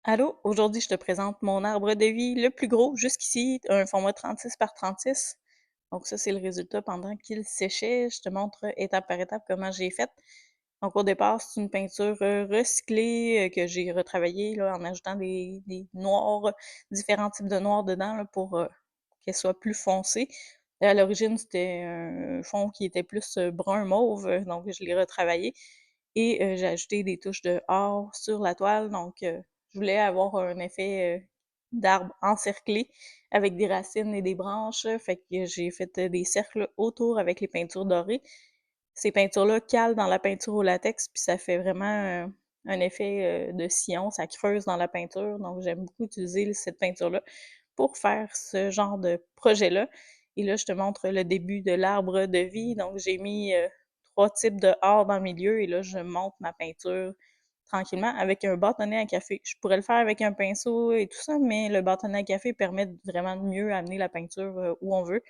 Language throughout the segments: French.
Allô, aujourd'hui je te présente mon arbre de vie le plus gros jusqu'ici, un format 36 par 36. Donc ça, c'est le résultat pendant qu'il séchait. Je te montre étape par étape comment j'ai fait. Donc au départ, c'est une peinture recyclée que j'ai retravaillée là, en ajoutant des noirs, différents types de noirs dedans là, pour qu'elle soit plus foncée. À l'origine, c'était un fond qui était plus brun mauve, donc je l'ai retravaillé. Et j'ai ajouté des touches de or sur la toile, donc je voulais avoir un effet d'arbre encerclé avec des racines et des branches, fait que j'ai fait des cercles autour avec les peintures dorées. Ces peintures-là calent dans la peinture au latex, puis ça fait vraiment un effet de sillon, ça creuse dans la peinture, donc j'aime beaucoup utiliser cette peinture-là pour faire ce genre de projet-là. Et là, je te montre le début de l'arbre de vie, donc j'ai mis 3 types de art dans le milieu et là, je monte ma peinture tranquillement avec un bâtonnet à café. Je pourrais le faire avec un pinceau et tout ça, mais le bâtonnet à café permet vraiment de mieux amener la peinture où on veut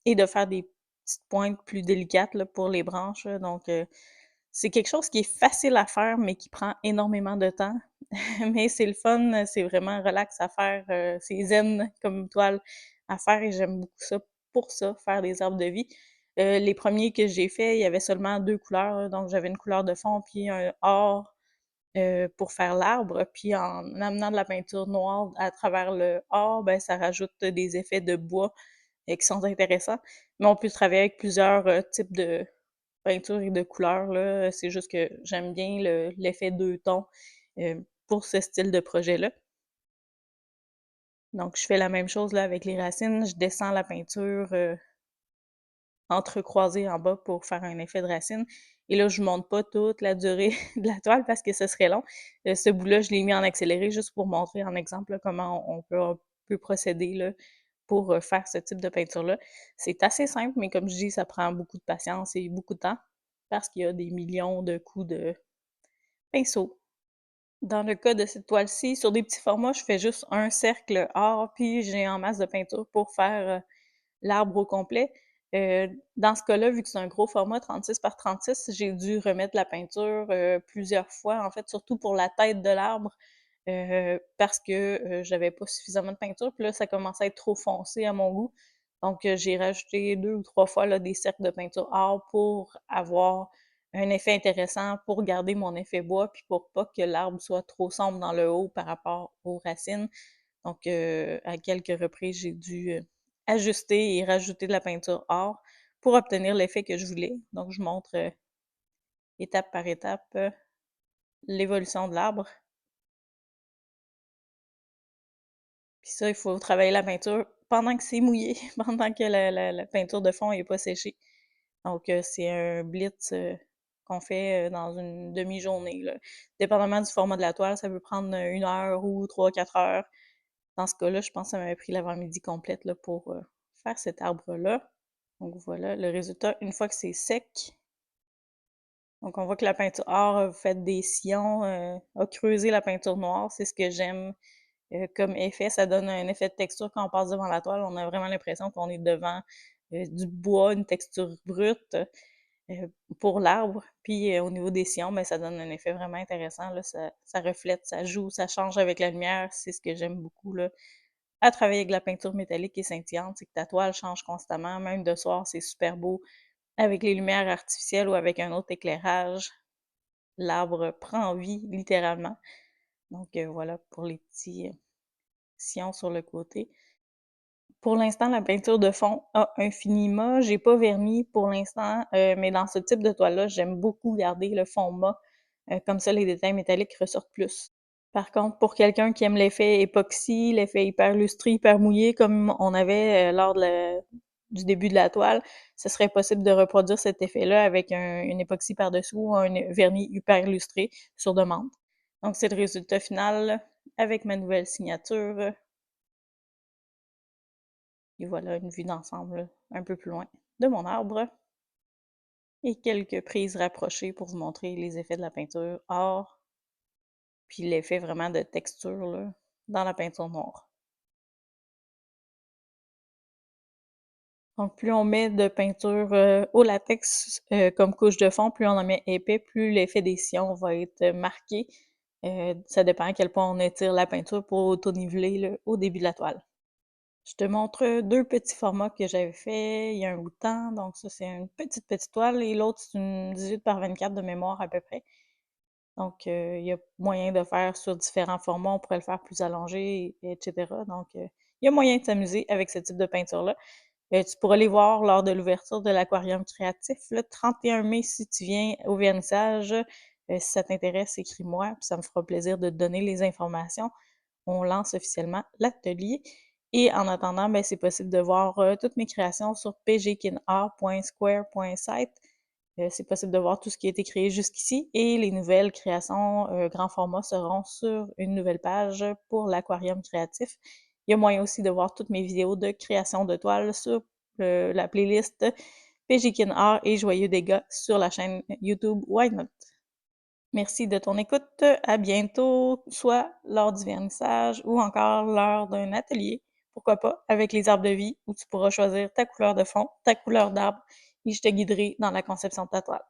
et de faire des petites pointes plus délicates là, pour les branches. Donc, c'est quelque chose qui est facile à faire, mais qui prend énormément de temps. Mais c'est le fun, c'est vraiment relax à faire, c'est zen comme toile à faire et j'aime beaucoup ça pour ça, faire des arbres de vie. Les premiers que j'ai faits, il y avait seulement 2 couleurs, donc j'avais une couleur de fond puis un or, pour faire l'arbre. Puis en amenant de la peinture noire à travers le or, ben ça rajoute des effets de bois, qui sont intéressants. Mais on peut travailler avec plusieurs, types de peinture et de couleurs, là. C'est juste que j'aime bien l'effet deux tons pour ce style de projet-là. Donc, je fais la même chose là avec les racines. Je descends la peinture entrecroisée en bas pour faire un effet de racine. Et là, je monte pas toute la durée de la toile parce que ce serait long. Ce bout-là, je l'ai mis en accéléré juste pour montrer en exemple là, comment on peut procéder là, pour faire ce type de peinture-là. C'est assez simple, mais comme je dis, ça prend beaucoup de patience et beaucoup de temps parce qu'il y a des millions de coups de pinceau. Dans le cas de cette toile-ci, sur des petits formats, je fais juste un cercle or, puis j'ai en masse de peinture pour faire l'arbre au complet. Dans ce cas-là, vu que c'est un gros format 36 par 36, j'ai dû remettre la peinture plusieurs fois, en fait, surtout pour la tête de l'arbre, parce que j'avais pas suffisamment de peinture, puis là, ça commençait à être trop foncé à mon goût. Donc, j'ai rajouté 2 ou 3 fois là, des cercles de peinture or pour avoir un effet intéressant, pour garder mon effet bois, puis pour pas que l'arbre soit trop sombre dans le haut par rapport aux racines. Donc, à quelques reprises, j'ai dû ajuster et rajouter de la peinture or pour obtenir l'effet que je voulais. Donc, je montre étape par étape l'évolution de l'arbre. Puis ça, il faut travailler la peinture pendant que c'est mouillé, pendant que la peinture de fond n'est pas séchée. Donc, c'est un blitz qu'on fait dans une demi-journée, là. Dépendamment du format de la toile, ça peut prendre 1 heure ou 3, 4 heures. Dans ce cas-là, je pense que ça m'avait pris l'avant-midi complète là, pour faire cet arbre-là. Donc voilà le résultat une fois que c'est sec. Donc on voit que la peinture or a fait des sillons, a creusé la peinture noire. C'est ce que j'aime comme effet. Ça donne un effet de texture quand on passe devant la toile. On a vraiment l'impression qu'on est devant du bois, une texture brute pour l'arbre. Puis au niveau des sillons, ben, ça donne un effet vraiment intéressant. Là. Ça reflète, ça joue, ça change avec la lumière. C'est ce que j'aime beaucoup là, à travailler avec la peinture métallique et scintillante. C'est que ta toile change constamment. Même de soir, c'est super beau. Avec les lumières artificielles ou avec un autre éclairage, l'arbre prend vie littéralement. Donc voilà pour les petits sillons sur le côté. Pour l'instant, la peinture de fond a un fini mat. J'ai pas verni pour l'instant, mais dans ce type de toile-là, j'aime beaucoup garder le fond mat. Comme ça, les détails métalliques ressortent plus. Par contre, pour quelqu'un qui aime l'effet époxy, l'effet hyper lustré, hyper mouillé, comme on avait lors du début de la toile, ce serait possible de reproduire cet effet-là avec une époxy par-dessous ou un vernis hyper lustré sur demande. Donc, c'est le résultat final avec ma nouvelle signature. Et voilà une vue d'ensemble un peu plus loin de mon arbre et quelques prises rapprochées pour vous montrer les effets de la peinture or, puis l'effet vraiment de texture là, dans la peinture noire. Donc, plus on met de peinture au latex comme couche de fond, plus on en met épais, plus l'effet des sillons va être marqué. Ça dépend à quel point on étire la peinture pour auto-niveler le au début de la toile. Je te montre 2 petits formats que j'avais fait il y a un bout de temps. Donc ça, c'est une petite toile et l'autre, c'est une 18 par 24 de mémoire à peu près. Donc il y a moyen de faire sur différents formats. On pourrait le faire plus allongé et cetera. Donc il y a moyen de s'amuser avec ce type de peinture-là. Tu pourras les voir lors de l'ouverture de l'aquarium créatif le 31 mai si tu viens au vernissage. Si ça t'intéresse, écris-moi, puis ça me fera plaisir de te donner les informations. On lance officiellement l'atelier. Et en attendant, ben, c'est possible de voir toutes mes créations sur pgkinart.square.site. C'est possible de voir tout ce qui a été créé jusqu'ici et les nouvelles créations grand format seront sur une nouvelle page pour l'aquarium créatif. Il y a moyen aussi de voir toutes mes vidéos de création de toiles sur la playlist PGKin Art et Joyeux Dégâts sur la chaîne YouTube Why Not. Merci de ton écoute. À bientôt, soit lors du vernissage ou encore lors d'un atelier. Pourquoi pas avec les arbres de vie où tu pourras choisir ta couleur de fond, ta couleur d'arbre et je te guiderai dans la conception de ta toile.